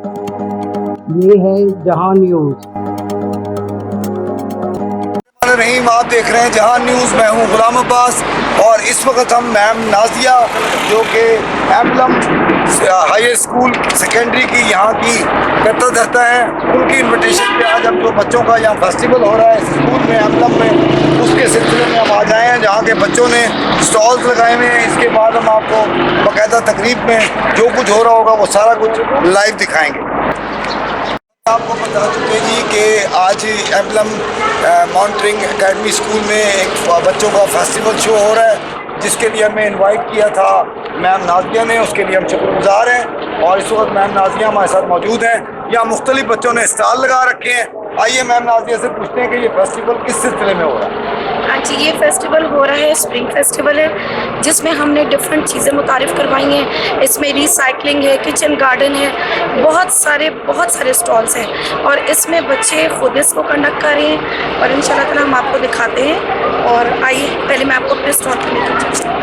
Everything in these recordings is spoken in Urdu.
یہ ہے جہاں نیوز۔ رحیم، آپ دیکھ رہے ہیں جہاں نیوز، میں ہوں غلام عباس، اور اس وقت ہم میم نازیہ جو کہ ایمبلم ہائی اسکول سیکنڈری کی یہاں کی کرتا دھرتا ہے، ان کی انویٹیشن پہ آج ہم جو بچوں کا یہاں فیسٹیول ہو رہا ہے اس اسکول میں ایمبلم میں، اس کے سلسلے میں ہم آ جائے ہیں جہاں کے بچوں نے اسٹالز لگائے ہوئے ہیں۔ اس کے بعد ہم آپ کو باقاعدہ تقریب میں جو کچھ ہو رہا ہوگا وہ سارا کچھ لائیو دکھائیں گے۔ آپ کو بتا چکے جی کہ آج ایمبلم مانیٹرنگ اکیڈمی اسکول میں ایک بچوں کا فیسٹیول شو ہو رہا ہے، جس کے لیے ہمیں انوائٹ کیا تھا میم نازیہ نے، اس کے لیے ہم شکر گزار ہیں۔ اور اس وقت میم نازیہ ہمارے ساتھ موجود ہیں، یہاں مختلف بچوں نے اسٹال لگا رکھے ہیں۔ آئیے میم نازیہ سے پوچھتے ہیں کہ یہ فیسٹیول کس سلسلے میں ہو رہا ہے؟ ہاں جی، یہ فیسٹیول ہو رہا ہے، اسپرنگ فیسٹیول ہے، جس میں ہم نے ڈفرینٹ چیزیں متعارف کروائی ہیں۔ اس میں ریسائکلنگ ہے، کچن گارڈن ہے، بہت سارے اسٹالس ہیں، اور اس میں بچے خود اس کو کنڈکٹ کر رہے ہیں، اور ان شاء اللہ تعالیٰ ہم آپ کو دکھاتے ہیں۔ اور آئیے پہلے میں آپ کو اپنے اسٹال پہ لے کے چلتی ہوں۔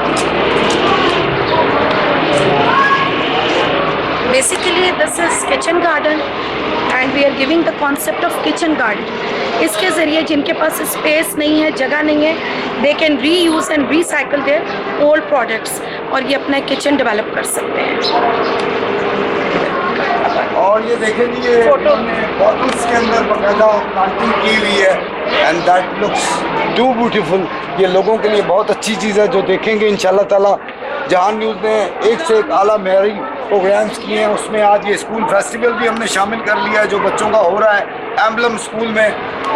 Basically this is kitchen garden and we are giving the concept of kitchen garden. اس کے ذریعے جن کے پاس اسپیس نہیں ہے، جگہ نہیں ہے، they can reuse and recycle their old products, اور یہ اپنا کچن ڈیولپ کر سکتے ہیں۔ اور یہ دیکھیں جی، یہ بوٹلس کے اندر باقاعدہ پلانٹنگ کی ہوئی ہے، and that looks too beautiful. یہ لوگوں کے لیے بہت اچھی چیز ہے جو دیکھیں گے انشاءاللہ تعالیٰ۔ جہاں نیوز نے ایک سے ایک اعلیٰ معیاری پروگرامس کیے ہیں، اس میں آج یہ اسکول فیسٹیول بھی ہم نے شامل کر لیا ہے جو بچوں کا ہو رہا ہے ایمبلم اسکول میں۔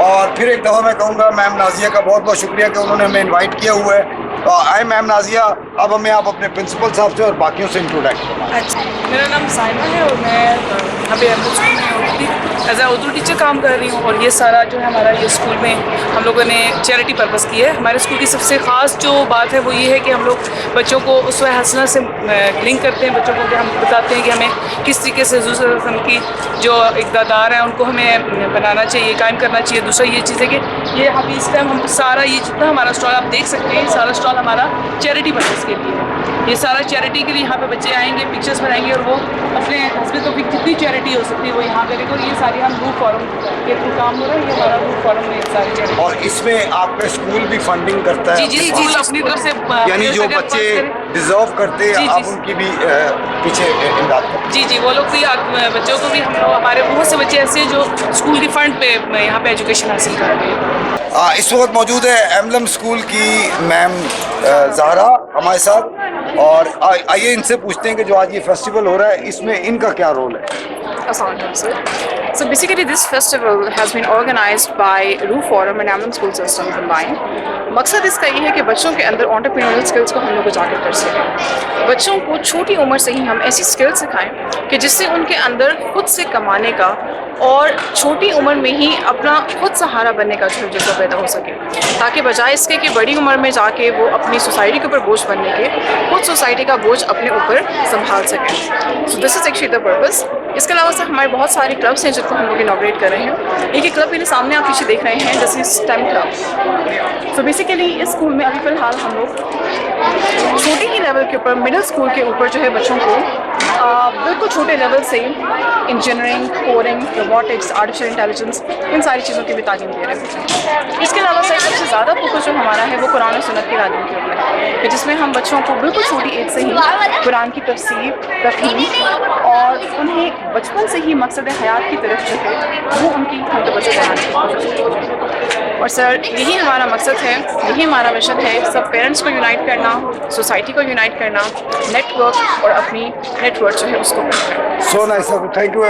اور پھر ایک دفعہ میں کہوں گا میم نازیہ کا بہت بہت شکریہ کہ انہوں نے ہمیں انوائٹ کیا ہوا ہے۔ آئے میم نازیہ، اب ہمیں آپ اپنے پرنسپل صاحب سے اور باقیوں سے انٹروڈکٹ کریں۔ اچھا، میرا نام سائمہ ہے اور میں یہاں پہ ایمبلم اسکول میں ایز اے اردو ٹیچر کام کر رہی ہوں، اور یہ سارا جو ہے ہمارا یہ اسکول میں ہم لوگوں نے چیریٹی پرپز کی ہے۔ ہمارے اسکول کی سب سے خاص جو بات ہے وہ یہ ہے کہ ہم لوگ بچوں کو اسوہ حسنہ سے لنک کرتے ہیں، بچوں کو کہ ہم بتاتے ہیں کہ ہمیں کس طریقے سے حضور صلی اللہ علیہ وسلم کی جو اقتدار ہیں ان کو ہمیں بنانا چاہیے، قائم کرنا چاہیے۔ دوسرا یہ چیز ہے کہ یہ ابھی اس ٹائم ہم سارا یہ جتنا ہمارا اسٹال آپ دیکھ سکتے ہیں، سارا اسٹال ہمارا چیریٹی پرپز کے لیے ہے۔ یہ سارا چیریٹی کے لیے یہاں پہ بچے آئیں گے، پکچرس بنائیں گے، اور وہ اپنے حسب توفیق جتنی چیریٹی ہو سکتی ہے وہ یہاں کرے گا۔ اور یہ ساری ہم روح فورم کے تھرو کام ہو رہا ہے، یہ ہمارا روح فورم میں ساری چیریٹی۔ اور اس میں آپ کا اسکول بھی فنڈنگ کرتا ہے؟ جی اپنی طرف سے، یعنی جو بچے ڈیزرو کرتے ہیں آپ ان کی بھی پیچھے امداد کرتے ہیں؟ جی وہ لوگ بھی، بچوں کو بھی ہم لوگ، ہمارے بہت سے بچے ایسے ہیں جو اسکول کی فنڈ پہ یہاں پہ ایجوکیشن حاصل کر رہے ہیں۔ اس وقت موجود ہے ایمبلم اسکول کی میم زہرا ہمارے ساتھ، اور آئیے ان سے پوچھتے ہیں کہ جو آج یہ فیسٹیول ہو رہا ہے اس میں ان کا کیا رول ہے؟ Assalamu alaikum, sir. So basically this festival has been organized by Roof Forum and Amlam School System combined. مقصد اس کا یہ ہے کہ بچوں کے اندر انٹرپرینیورل اسکلس کو ہم لوگ اجاگر کر سکیں۔ بچوں کو چھوٹی عمر سے ہی ہم ایسی اسکل سکھائیں کہ جس سے ان کے اندر خود سے کمانے کا اور چھوٹی عمر میں ہی اپنا خود سہارا بننے کا جو جذبہ پیدا ہو سکے، تاکہ بجائے اس کے کہ بڑی عمر میں جا کے وہ اپنی سوسائٹی کے اوپر بوجھ بننے کے، خود سوسائٹی کا بوجھ اپنے اوپر سنبھال سکیں۔ سو دس از ایکچولی دا پرپز۔ اس کے علاوہ سے ہمارے بہت سارے کلبس ہیں جن کو ہم لوگ انوگریٹ کر رہے ہیں۔ ایک کلب میرے سامنے آپ پیچھے دیکھ رہے ہیں، دس از STEM کلب۔ سو بیسیکلی اس اسکول میں ابھی فی الحال ہم لوگ چھوٹی ہی لیول کے اوپر، مڈل اسکول کے اوپر جو ہے بچوں کو بالکل چھوٹے لیول سے engineering, coding, robotics, artificial intelligence, ان ساری چیزوں کی بھی تعلیم دے رہے ہیں۔ اس کے علاوہ سے سب سے زیادہ فوکس جو ہمارا ہے وہ قرآن و سنت کی تعلیم کے اوپر ہے، کہ جس میں ہم بچوں کو بالکل چھوٹی ایج سے ہی قرآن کی تفسیر، تفہیم، اور انہیں بچپن سے ہی مقصد حیات کی طرف جو ہے وہ ان کی متوجہ کرانے کی۔ اور سر یہی ہمارا مقصد ہے، یہی ہمارا مشن ہے، سب پیرنٹس کو یونائٹ کرنا، سوسائٹی کو یونائٹ کرنا، نیٹ ورک اور اپنی نیٹ ورک جو ہے اس کو کرنا۔ So nice of you, thank you.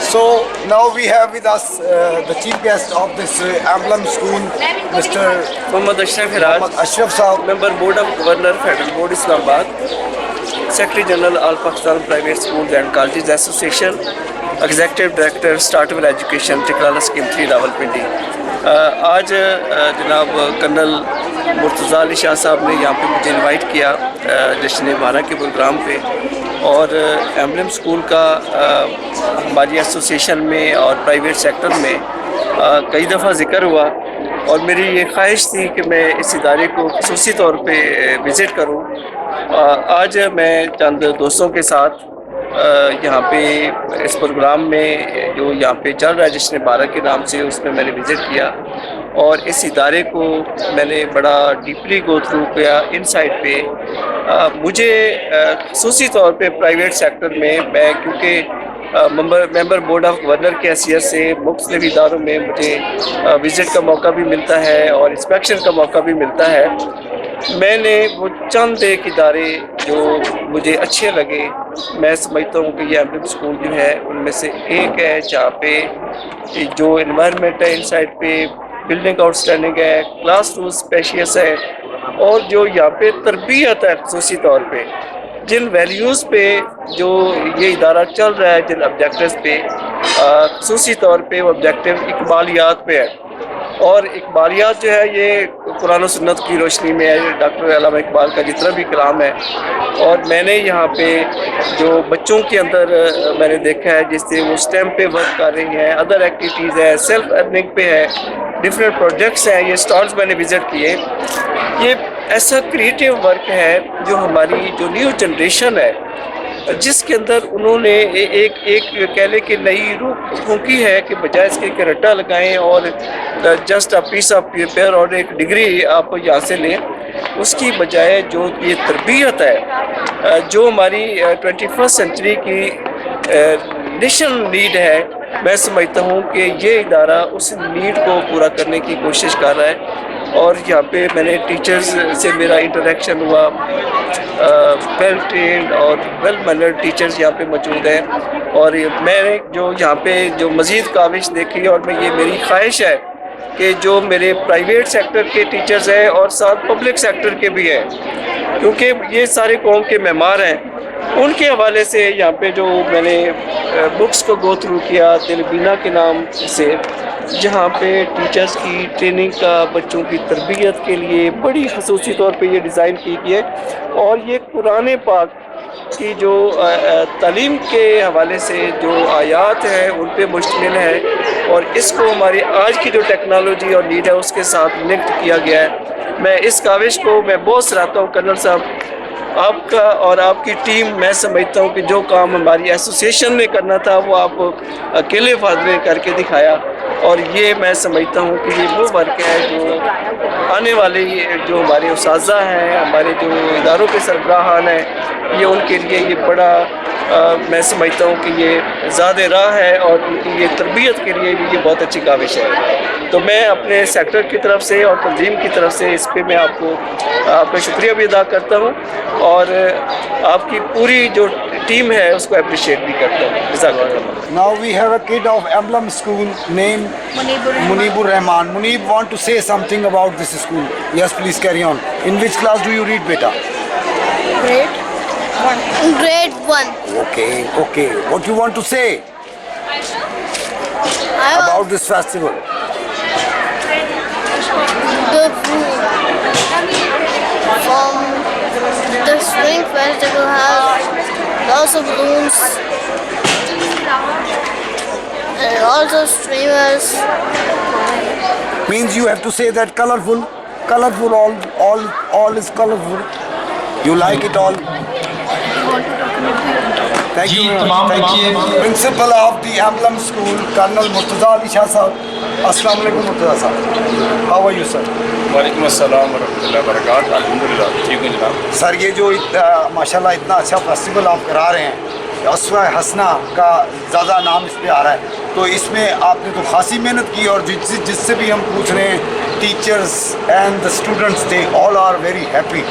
So now we have with us the chief guest of this Emblem School, Mr. Muhammad Ashraf Harraj, Ashraf Saab, member board of governor federal board Islamabad, secretary general all Pakistan private schools and colleges association, executive director اسٹارٹول ایجوکیشن ٹکرالہ اسکیم 3 راولپنڈی۔ آج جناب کرنل مرتضیٰ علی شاہ صاحب نے یہاں پہ مجھے انوائٹ کیا جشن 12 کے پروگرام پہ، اور ایمبلم اسکول کا ہماری ایسوسیشن میں اور پرائیویٹ سیکٹر میں کئی دفعہ ذکر ہوا، اور میری یہ خواہش تھی کہ میں اس ادارے کو خصوصی طور پہ وزٹ کروں۔ آج میں چند دوستوں کے ساتھ یہاں پہ اس پروگرام میں جو یہاں پہ چل رہا ہے جشن بارہ کے نام سے، اس میں میں نے وزٹ کیا اور اس ادارے کو میں نے بڑا ڈیپلی گو تھرو کیا ان سائڈ پہ. مجھے خصوصی طور پہ پرائیویٹ سیکٹر میں کیونکہ ممبر بورڈ آف گورنر کی حیثیت سے مختلف اداروں میں مجھے وزٹ کا موقع بھی ملتا ہے اور انسپیکشن کا موقع بھی ملتا ہے. میں نے وہ چند ایک ادارے جو مجھے اچھے لگے، میں سمجھتا ہوں کہ یہ ایمبلم اسکول جو ہے ان میں سے ایک ہے جہاں پہ جو انوائرمنٹ ہے ان سائڈ پہ بلڈنگ آؤٹ اسٹینڈنگ ہے، کلاس روم اسپیشیس ہے، اور جو یہاں پہ تربیت ہے خصوصی طور پہ جن ویلیوز پہ جو یہ ادارہ چل رہا ہے، جن آبجیکٹیوز پہ خصوصی طور پہ وہ آبجیکٹیو اقبالیات پہ ہے. اور اقبالیات جو ہے یہ قرآن و سنت کی روشنی میں ہے، ڈاکٹر علامہ اقبال کا جتنا بھی کلام ہے. اور میں نے یہاں پہ جو بچوں کے اندر میں نے دیکھا ہے جس سے وہ اسٹیم پہ ورک کر رہی ہیں، ادر ایکٹیویٹیز ہے، سیلف ارننگ پہ ہے، ڈفرینٹ پروجیکٹس ہیں، یہ اسٹالز میں نے وزٹ کیے. یہ ایسا کریٹیو ورک ہے جو ہماری جو نیو جنریشن ہے جس کے اندر انہوں نے ایک کہہ لیں کہ نئی روح پھونکی ہے کہ بجائے اس کے رٹا لگائیں اور just a piece of paper اور ایک ڈگری آپ یہاں سے لیں، اس کی بجائے جو یہ تربیت ہے جو ہماری 21 سینچری کی نیشنل نیڈ ہے، میں سمجھتا ہوں کہ یہ ادارہ اس نیڈ کو پورا کرنے کی کوشش کر رہا ہے. اور یہاں پہ میں نے ٹیچرز سے میرا انٹریکشن ہوا، ویل ٹرینڈ اور ویل مینرڈ ٹیچرز یہاں پہ موجود ہیں. اور میں نے جو یہاں پہ جو مزید کاوش دیکھی اور یہ میری خواہش ہے کہ جو میرے پرائیویٹ سیکٹر کے ٹیچرز ہیں اور ساتھ پبلک سیکٹر کے بھی ہیں، کیونکہ یہ سارے قوم کے معمار ہیں، ان کے حوالے سے یہاں پہ جو میں نے بکس کو گو تھرو کیا تلبینہ کے نام سے، جہاں پہ ٹیچرز کی ٹریننگ کا بچوں کی تربیت کے لیے بڑی خصوصی طور پہ یہ ڈیزائن کی گئی ہے. اور یہ قرآن پاک کی جو تعلیم کے حوالے سے جو آیات ہیں ان پہ مشتمل ہے، اور اس کو ہماری آج کی جو ٹیکنالوجی اور نیڈ ہے اس کے ساتھ لنکڈ کیا گیا ہے. میں اس کاوش کو میں بہت سراہتا ہوں کرنل صاحب آپ کا اور آپ کی ٹیم. میں سمجھتا ہوں کہ جو کام ہماری ایسوسیشن نے کرنا تھا وہ آپ اکیلے فاضل کر کے دکھایا، اور یہ میں سمجھتا ہوں کہ یہ وہ ورک ہے جو آنے والے جو ہمارے اساتذہ ہیں، ہمارے جو اداروں کے سربراہان ہیں، یہ ان کے لیے یہ بڑا میں سمجھتا ہوں کہ یہ زیادہ راہ ہے اور ان کی یہ تربیت کے لیے بھی یہ بہت اچھی کاوش ہے. تو میں اپنے سیکٹر کی طرف سے اور تنظیم کی طرف سے اس پہ میں آپ کا شکریہ بھی ادا کرتا ہوں اور آپ کی پوری جو ٹیم ہے اس کو اپریشیٹ بھی کرتا ہوں. جزاک اللہ. Now we have a kid of Emblem School named Munibur Rahman. Munib want to say something about this school. Yes, please carry on. In which class do you read, beta? Grade 1. Okay. What you want to say about this festival? The food from the Spring Festival has lots of balloons and lots of streamers. Means you have to say that colorful, all is colorful. You like it all? Thank you very much. Principal of the Emblem School, Colonel Murtaza Ali Shah Sahab. Assalamu alaikum Murtaza Sahab. How are you, sir? وعلیکم السلام ورحمۃ اللہ وبرکاتہ. الحمدللہ ٹھیک ہوں جناب. سر یہ جو ماشاءاللہ اتنا اچھا فیسٹیول آپ کرا رہے ہیں، اسوہ حسنہ کا زیادہ نام اس پہ آ رہا ہے، تو اس میں آپ نے تو خاصی محنت کی، اور جس سے بھی ہم پوچھ رہے ہیں teachers and the students they all are very happy.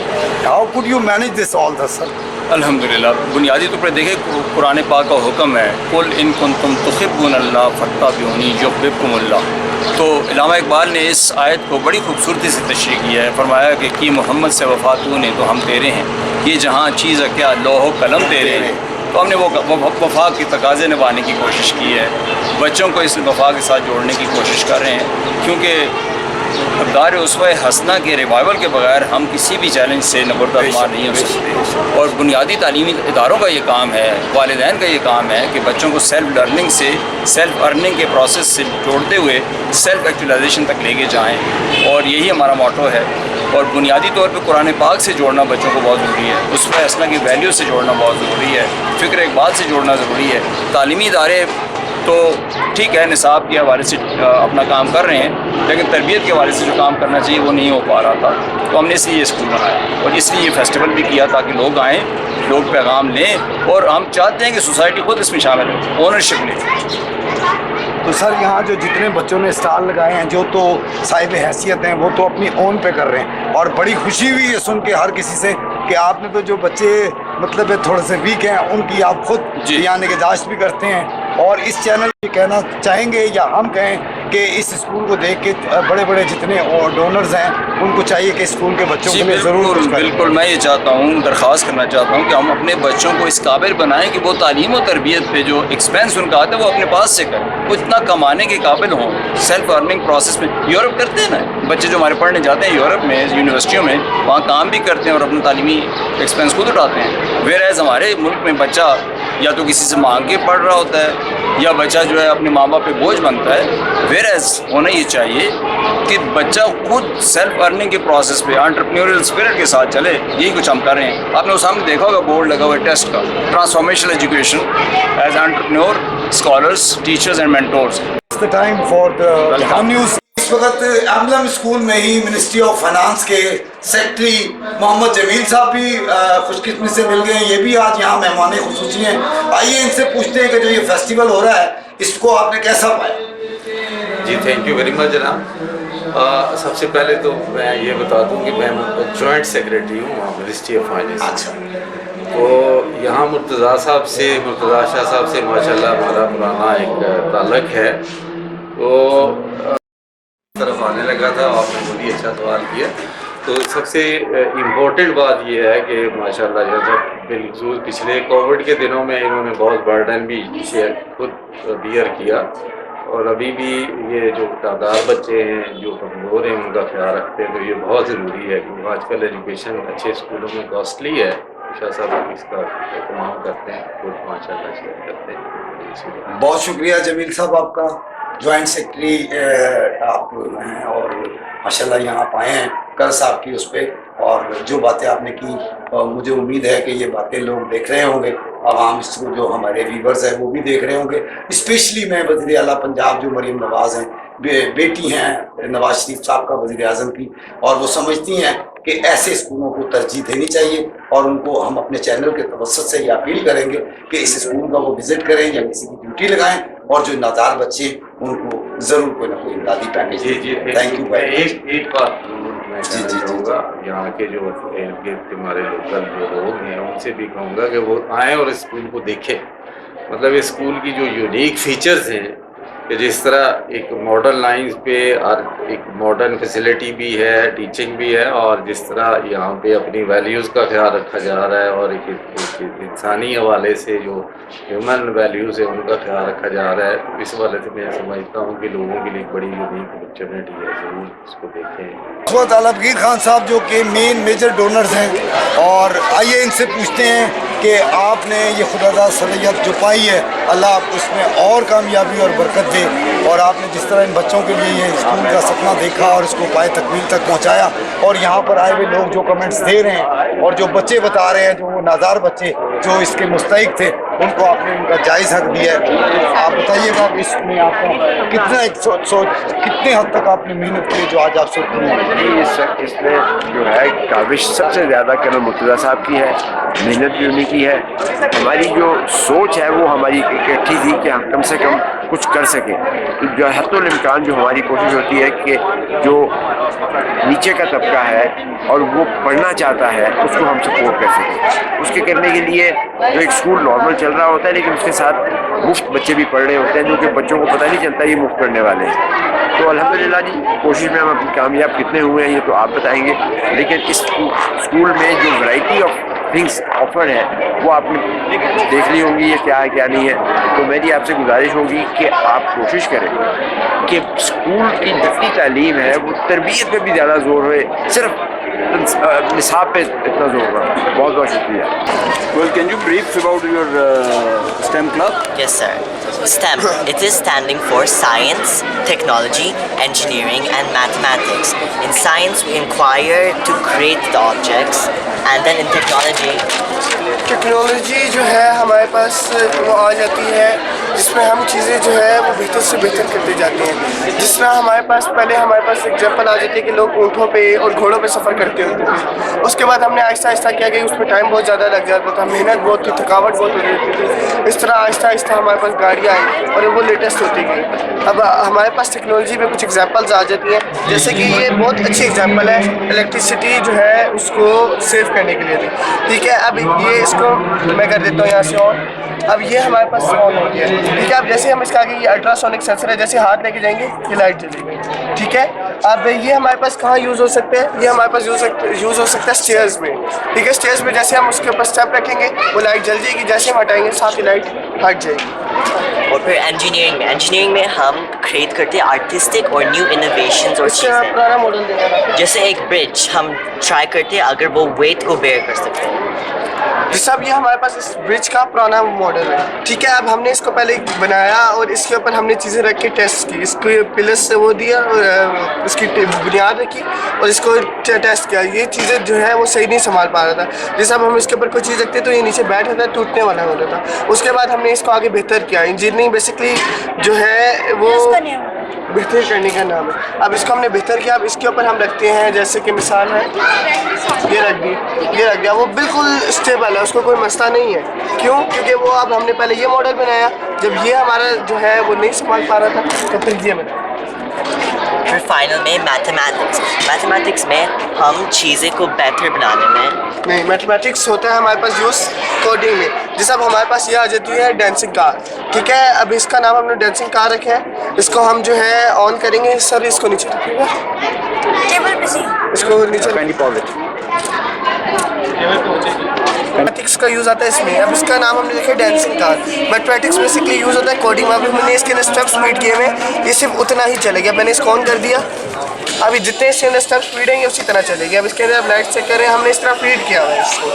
How could you manage this all the sir? الحمدللہ بنیادی طور پر دیکھیں قرآن پاک کا حکم ہے قل ان کنتم تحبون اللہ فاتبعونی یحببکم اللہ. تو علامہ اقبال نے اس آیت کو بڑی خوبصورتی سے تشریح کیا ہے. فرمایا کہ کی محمد سے وفا تو نے تو ہم تیرے ہیں، یہ جہاں چیز ہے کیا لوح و قلم تیرے ہیں. تو ہم نے وہ وفا کی تقاضے نبھانے کی کوشش کی ہے، بچوں کو اس وفا کے ساتھ جوڑنے کی کوشش کر رہے ہیں، کیونکہ دار اسوہ حسنہ کے ریوائول کے بغیر ہم کسی بھی چیلنج سے نبردار نہیں ہو سکتے. اور بنیادی تعلیمی اداروں کا یہ کام ہے، والدین کا یہ کام ہے کہ بچوں کو سیلف لرننگ سے سیلف ارننگ کے پروسیس سے جوڑتے ہوئے سیلف ایکچولائزیشن تک لے کے جائیں، اور یہی ہمارا موٹو ہے. اور بنیادی طور پہ قرآن پاک سے جوڑنا بچوں کو بہت ضروری ہے، اس پہ اسنا کی ویلیو سے جوڑنا بہت ضروری ہے، فکر اقبال سے جوڑنا ضروری ہے۔ تعلیمی ادارے تو ٹھیک ہے نصاب کے حوالے سے اپنا کام کر رہے ہیں، لیکن تربیت کے حوالے سے جو کام کرنا چاہیے وہ نہیں ہو پا رہا تھا، تو ہم نے اس لیے یہ اسکول بنایا اور اس لیے یہ فیسٹیول بھی کیا تاکہ لوگ آئیں، لوگ پیغام لیں، اور ہم چاہتے ہیں کہ سوسائٹی خود اس میں شامل ہو، اونرشپ لے۔ تو سر یہاں جو جتنے بچوں نے اسٹال لگائے ہیں جو تو صاحب حیثیت ہیں وہ تو اپنی اون پہ کر رہے ہیں، اور بڑی خوشی ہوئی ہے سن کے ہر کسی سے کہ آپ نے تو جو بچے مطلب تھوڑے سے ویک ہیں ان کی آپ خود یہاں نگہداشت بھی کرتے ہیں، اور اس چینل پہ کہنا چاہیں گے یا ہم کہیں کہ اس اسکول کو دیکھ کے بڑے بڑے جتنے ڈونرز ہیں ان کو چاہیے کہ اسکول کے بچوں کے لیے ضرور کچھ کریں۔ بالکل میں یہ چاہتا ہوں، درخواست کرنا چاہتا ہوں کہ ہم اپنے بچوں کو اس قابل بنائیں کہ وہ تعلیم و تربیت پہ جو ایکسپینس ان کا آتا ہے وہ اپنے پاس سے کریں، وہ اتنا کمانے کے قابل ہوں، سیلف ارننگ پروسیس میں۔ یورپ کرتے ہیں نا بچے جو ہمارے پڑھنے جاتے ہیں یورپ میں یونیورسٹیوں میں، وہاں کام بھی کرتے ہیں اور اپنا تعلیمی ایکسپینس خود اٹھاتے ہیں، ویئر ایز ہمارے ملک میں بچہ یا تو کسی سے مانگ کے پڑھ رہا ہوتا ہے یا بچہ جو ہے اپنے ماں باپ پہ بوجھ بنتا ہے، ویئر ایز ہونا یہ چاہیے کہ بچہ خود سیلف ارننگ کے پروسیس پہ انٹرپرینیورل اسپرٹ کے ساتھ چلے۔ یہی کچھ ہم کر رہے ہیں۔ آپ نے اس سامنے دیکھا ہوگا بورڈ لگا ہوا ہے ٹیسٹ کا، transformational education as entrepreneur scholars teachers and mentors. Time for جہان نیوز۔ اس وقت ایمبلم اسکول میں ہی منسٹری آف فائنانس کے سیکرٹری محمد جمیل صاحب بھی خوش قسمتی سے مل گئے ہیں، یہ بھی آج یہاں مہمان خصوصی ہیں۔ آئیے ان سے پوچھتے ہیں کہ جو یہ فیسٹیول ہو رہا ہے اس کو آپ نے کیسا پایا؟ جی تھینک یو ویری مچ جناب۔ سب سے پہلے تو میں یہ بتا دوں کہ میں جوائنٹ سیکریٹری ہوں وہاں منسٹری آف فائنانس۔ اچھا، تو یہاں مرتضیٰ شاہ صاحب سے ماشاءاللہ ہمارا پرانا ایک تعلق ہے، تو طرف آنے لگا تھا، آپ نے بہت ہی اچھا سوال کیا۔ تو سب سے امپورٹنٹ بات یہ ہے کہ ماشاءاللہ جب بالخصوص پچھلے کووڈ کے دنوں میں انہوں نے بہت برڈن بھی خود بیئر کیا، اور ابھی بھی یہ جو تعداد بچے ہیں جو کمزور ہیں ان کا خیال رکھتے ہیں، تو یہ بہت ضروری ہے کیونکہ آج کل ایجوکیشن اچھے اسکولوں میں کاسٹلی ہے۔ شاہ صاحب اس کا اہتمام کرتے ہیں، خود ماشاءاللہ شیئر کرتے ہیں۔ بہت شکریہ جمیل صاحب آپ کا، جوائنٹ سیکرٹری آپ ہیں اور ماشاءاللہ یہاں آپ آئے ہیں کل صاحب کی اس پہ، اور جو باتیں آپ نے کی مجھے امید ہے کہ یہ باتیں لوگ دیکھ رہے ہوں گے، عوام اس کو جو ہمارے ویورز ہیں وہ بھی دیکھ رہے ہوں گے۔ اسپیشلی میں وزیر اعلیٰ پنجاب جو مریم نواز ہیں، بیٹی ہیں نواز شریف صاحب کا وزیر اعظم کی، اور وہ سمجھتی ہیں کہ ایسے اسکولوں کو ترجیح دینی چاہیے، اور ان کو ہم اپنے چینل کے توسط سے یہ اپیل کریں گے کہ اس اسکول کا وہ وزٹ کریں یا کسی کی ڈیوٹی لگائیں، اور جو نادار بچے ان کو ضرور کوئی نہ کوئی امدادی پیکیج۔ G thank you. ایک بات میں کہنا چاہوں گا، یہاں کے جو ہمارے لوکل جو لوگ ہیں ان سے بھی کہوں گا کہ وہ آئیں اور اسکول کو دیکھیں۔ مطلب اسکول کی جو یونیک فیچرز ہیں کہ جس طرح ایک ماڈرن لائنز پہ اور ایک ماڈرن فیسلٹی بھی ہے، ٹیچنگ بھی ہے، اور جس طرح یہاں پہ اپنی ویلیوز کا خیال رکھا جا رہا ہے، اور ایک انسانی حوالے سے جو ہیومن ویلیوز ہے ان کا خیال رکھا جا رہا ہے، تو اس حوالے سے میں سمجھتا ہوں کہ لوگوں کے لیے ایک بڑی یونیک اپرچونیٹی ہے، ضرور اس کو دیکھیں۔ اس وقت عالمگیر خان صاحب جو کہ مین میجر ڈونرز ہیں، اور آئیے ان سے پوچھتے ہیں کہ آپ نے یہ خدا داد صلاحیت جو پائی ہے، اللہ آپ کو اس میں اور کامیابی اور برکت دے، اور آپ نے جس طرح ان بچوں کے لیے یہ اسکول کا سپنا دیکھا اور اس کو پائے تکمیل تک پہنچایا، اور یہاں پر آئے ہوئے لوگ جو کمنٹس دے رہے ہیں اور جو بچے بتا رہے ہیں، جو وہ نادار بچے جو اس کے مستحق تھے، ان کو آپ نے ان کا جائز حق دیا ہے۔ آپ بتائیے گا اس میں آپ کا کتنا ایک سوچ کتنے حد تک آپ نے محنت کی جو آج آپ سے اس میں جو ہے کاوش سب سے زیادہ کرم مرتضیٰ صاحب کی ہے، محنت بھی انہیں کی ہے۔ ہماری جو سوچ ہے وہ ہماری اکٹھی تھی کہ ہم کم سے کم کچھ کر سکیں، تو جو حتی الامکان جو ہماری کوشش ہوتی ہے کہ جو نیچے کا طبقہ ہے اور وہ پڑھنا چاہتا ہے اس کو ہم سپورٹ کر سکیں۔ اس کے کرنے کے لیے جو ایک اسکول نارمل چل رہا ہوتا ہے لیکن اس کے ساتھ مفت بچے بھی پڑھ رہے ہوتے ہیں، جو کہ بچوں کو پتہ نہیں چلتا یہ مفت پڑھنے والے ہیں۔ تو الحمدللہ جی کوشش میں ہم اپنی کامیاب کتنے ہوئے ہیں یہ تو آپ بتائیں گے، لیکن اس اسکول میں جو ورائٹی آف تھنگس آفر ہے وہ آپ نے دیکھ لی ہوں گی، یہ کیا ہے کیا نہیں ہے. تو میری آپ سے گزارش ہوگی کہ آپ کوشش کریں کہ اسکول کی جتنی تعلیم ہے وہ تربیت پہ بھی زیادہ زور ہوئے، صرف نصاب پہ اتنا زور رہا. بہت بہت شکریہ. Well, can you brief about your STEM club? Yes, sir. STEM, it is standing for Science, Technology, Engineering and Mathematics. In science, we inquire to create the objects, and then in technology, technology جو ہے ہمارے پاس وہ آ جاتی ہے جس میں ہم چیزیں جو ہے وہ بہتر سے بہتر کرتے جاتے ہیں. جس طرح ہمارے پاس پہلے ہمارے پاس ایگزامپل آ جاتی ہے کہ لوگ اونٹوں پہ اور گھوڑوں پہ سفر کرتے ہوتے تھے. اس کے بعد ہم نے آہستہ آہستہ کیا کہ اس میں ٹائم بہت زیادہ لگ جاتا تھا، محنت بہت تھی، تھکاوٹ بہت ہو رہی تھی. اس طرح آہستہ آہستہ ہمارے پاس گاڑیاں آئیں اور وہ لیٹسٹ ہوتی گئی. اب ہمارے پاس ٹیکنالوجی میں کچھ ایگزامپلز آ جاتی ہیں، جیسے کہ یہ بہت اچھی ایگزامپل ہے الیکٹریسٹی جو ہے اس کو سیو کرنے کے لیے بھی. ٹھیک ہے، اب یہ اس کو میں کر دیتا ہوں یہاں سے آن. اب یہ ہمارے پاس آن ہو گیا. ٹھیک ہے، اب جیسے ہم اس کا آگے یہ الٹرا سونک سینسر ہے، جیسے ہاتھ لے کے جائیں گے یہ لائٹ جلے گی. ٹھیک ہے، اب یہ ہمارے پاس کہاں یوز ہو سکتے ہیں؟ یہ ہمارے پاس یوز ہو سکتا ہے اسٹیئرز میں. ٹھیک ہے، اسٹیئرز میں جیسے ہم اس کے اوپر اسٹیپ رکھیں گے وہ لائٹ جل جائے گی، جیسے ہم ہٹائیں گے ساتھ ہی لائٹ ہٹ جائے گی. اور پھر انجینئرنگ میں ہم کریٹ کرتے ہیں آرٹسٹک اور نیو انوویشنز اور چیزیں. پرانا ماڈل دینا تھا جیسے ایک برج ہم ٹرائی کرتے ہیں اگر وہ ویٹ کو بیئر کر سکتے ہیں. جس صاحب یہ ہمارے پاس اس برج کا پرانا ماڈل ہے. ٹھیک ہے، اب ہم نے اس کو پہلے بنایا اور اس کے اوپر ہم نے چیزیں رکھ کے ٹیسٹ کی. اس کو پلس سے وہ دیا اور اس کی بنیاد رکھی اور اس کو ٹیسٹ کیا. یہ چیزیں جو ہے وہ صحیح نہیں سنبھال پا رہا تھا. جیسے اب ہم اس کے اوپر کوئی چیز رکھتے تو یہ نیچے بیٹھ ہوتا ہے، ٹوٹنے والا ہوتا تھا. اس کے بعد ہم نے اس کو آگے بہتر کیا. انجینئرنگ بیسکلی جو ہے وہ بہتر کرنے کا نام ہے. اب اس کو ہم نے بہتر کیا. اب اس کے اوپر ہم رکھتے ہیں جیسے کہ مثال ہے یہ رکھ دیا وہ بالکل اسٹیبل ہے، اس کو کوئی مسئلہ نہیں ہے. کیوں؟ کیونکہ وہ اب ہم نے پہلے یہ ماڈل بنایا، جب یہ ہمارا جو ہے وہ نہیں سنبھال پا رہا تھا تو پھر یہ بنایا. پھر فائنل میں میتھمیٹکس میں ہم چیزیں کو بہتر بنانے میں نہیں، میتھمیٹکس ہوتا ہے ہمارے پاس یوز کوڈنگ میں. جیسے اب ہمارے پاس یہ آ جاتی ہے ڈانسنگ کار. ٹھیک ہے، اب اس کا نام ہم نے ڈانسنگ کار رکھا ہے. اس کو ہم جو ہے آن کریں گے. سر اس کو نیچے رکھیے گا، اس کو نیچے میتھمیٹکس کا یوز آتا ہے اس میں. اب اس کا نام ہم نے لکھا ہے ڈانسنگ کار. میتھمیٹکس بیسکلی یوز ہوتا ہے کوڈنگ میں. ابھی میں نے اس کے اندر اسٹیپ اسپیڈ کیے ہوئے، یہ صرف اتنا ہی چلے گا. میں نے اس کو آن کر دیا، ابھی جتنے اس کے اندر اسٹیپ اسپیڈ ہیں یہ اسی طرح چلے گی. اب اس کے اندر اب لائٹ چیک کریں، ہم نے اس طرح فیڈ کیا ہوا ہے اس کو.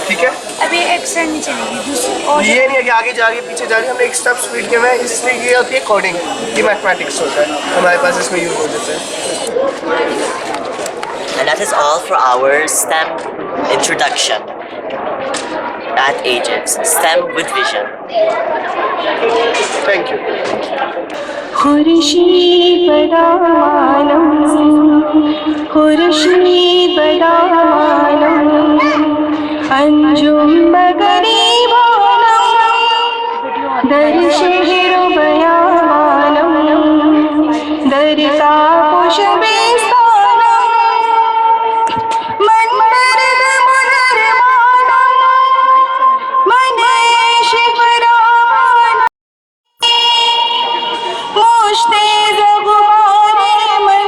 ٹھیک ہے، ابھی ایک سائڈ نہیں چلے گی دوسری. یہ نہیں ہے کہ آگے جا کے پیچھے جا کے ہم نے ایک اسٹیپ اسپیڈ کیا ہوا ہے. اس میں یہ ہوتی ہے کوڈنگ. یہ میتھمیٹکس ہوتا ہے ہمارے پاس، اس میں یوز ہو جاتا ہے. And that is all for our STEM introduction at Ajax. STEM with vision. Thank you. Khurshid بدا عالم انجم بگری بالم در شہر و بیابانم در تاپش بیستانم من مرد مدرمانم من عشق فراوانم مشت زغبار من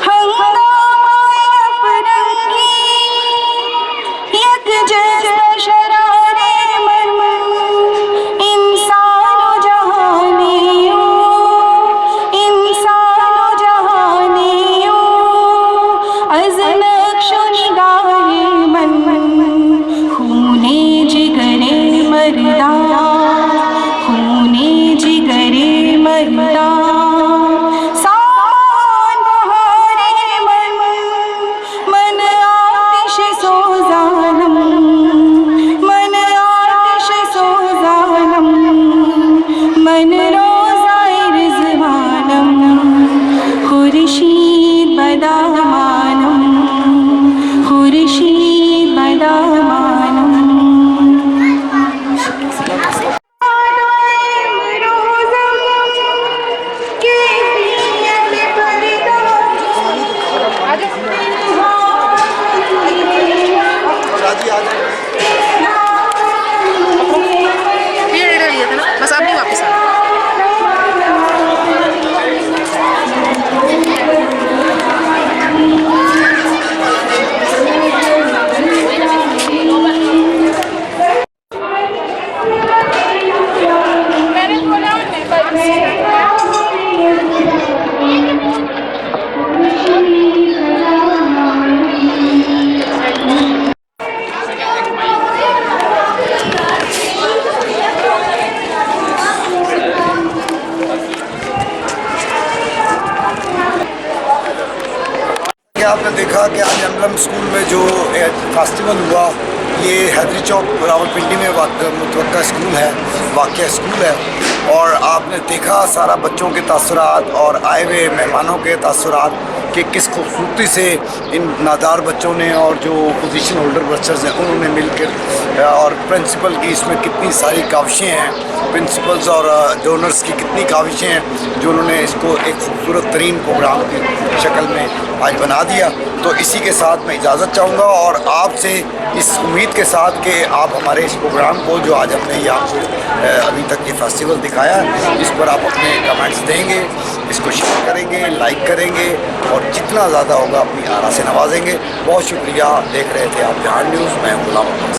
ہنگامۂ افرنگی یک جست شرار من انسان آپ نے دیکھا کہ آج ایمبلم اسکول میں جو فیسٹیول ہوا یہ حیدری چوک راولپنڈی میں متوقع اسکول ہے واقع اسکول ہے اور آپ نے دیکھا سارا بچوں کے تاثرات اور آئے ہوئے مہمانوں کے تاثرات کہ کس خوبصورتی سے ان نادار بچوں نے اور جو پوزیشن ہولڈر بچرز ہیں انہوں نے مل کر اور پرنسپل کی اس میں کتنی ساری کاوشیں ہیں پرنسپلز اور ڈونرز کی کتنی کاوشیں ہیں جو انہوں نے اس کو ایک خوبصورت ترین پروگرام کی شکل میں آج بنا دیا. تو اسی کے ساتھ میں اجازت چاہوں گا اور آپ سے اس امید کے ساتھ کہ آپ ہمارے اس پروگرام کو جو آج ہم نے یہ آپ کو ابھی تک یہ فیسٹیول دکھایا اس پر آپ اپنے کمنٹس دیں گے, اس کو شیئر کریں گے, لائک کریں گے اور جتنا زیادہ ہوگا اپنی آرا سے نوازیں گے. بہت شکریہ. دیکھ رہے تھے آپ جہان نیوز. میں غلام عباس.